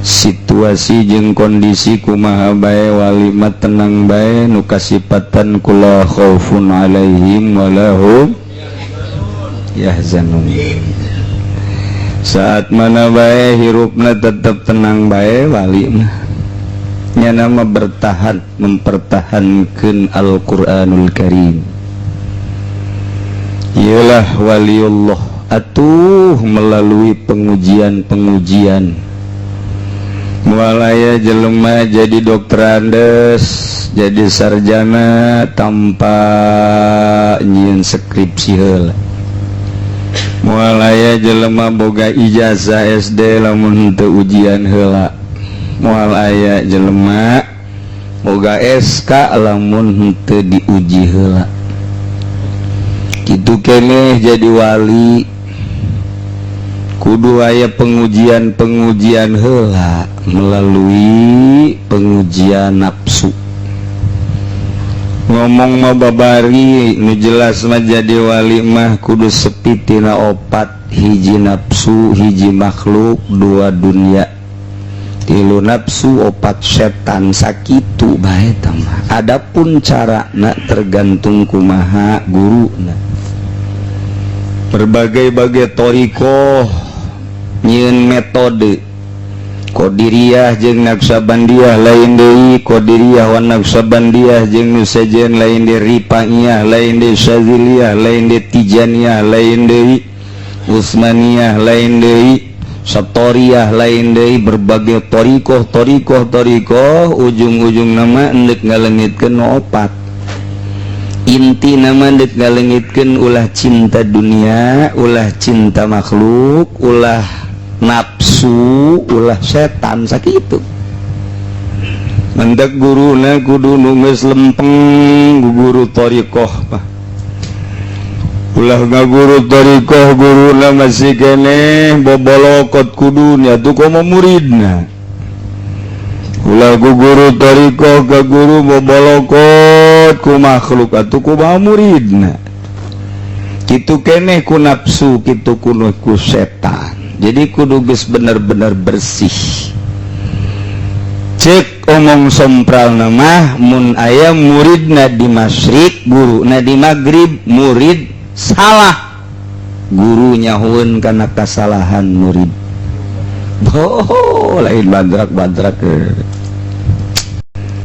situasi jeung kondisi kumaha bae wali mah tenang bae nu kasipatan kula khaufun alaihim walahum yahzanun. Saat mana bae hirupna tetap tenang bae wali mah nya nama bertahan mempertahankeun Al-Qur'anul Karim. Ialah waliullah atuh melalui pengujian-pengujian mulaya jelema jadi dokter Andes, jadi sarjana tanpa nyieun skripsi heula. Mulaya jelema boga ijazah SD lamun teu ujian heula. Moal aya jelema boga SK lamun teu diuji heula. Kitu keneh jadi wali kudu aya pengujian-pengujian heula melalui pengujian nafsu. Ngomong mah babari nu jelas mah jadi wali mah kudu sepi tina opat, hiji nafsu, hiji makhluk, dua dunia, tilu nafsu, opat setan, sakitu bae tamah. Adapun carana tergantung kumaha guruna. Berbagai-bagai thariqah nyieun metode. Qadiriyah jeung Naqsabandiyah lain deui, Qadiriyah wan Naqsabandiyah jeung nu sejen lain deui, Rifaiyah lain deui, Syadziliyah lain deui, Tijaniyah lain deui, Utsmaniyah lain deui, Satoriyah lain deui. Berbagai thariqah ujung-ujung nama endek ngalengitkeun opat. Inti nama endek ngalengitkeun ulah cinta dunia, ulah cinta makhluk, ulah nafsu, ulah setan, sakitu. Mendak guruna kudu nu geus lempeng guru thariqah mah. Ulah ngaguru thariqah guruna masih keneh bobolokot kudunya tuh komo muridna. Ulah guru thariqah ka guru bobolokot ku makhluk atuh kumaha muridna. Kitu keneh ku nafsu, kitu kuno ku setan. Jadi kudu geus bener-bener bersih. Cek omong sompral mah mun aya muridna di masyrik, guruna di maghrib, murid salah, guru nyahueun kana kasalahan murid. Oh, lain badrak-badrak.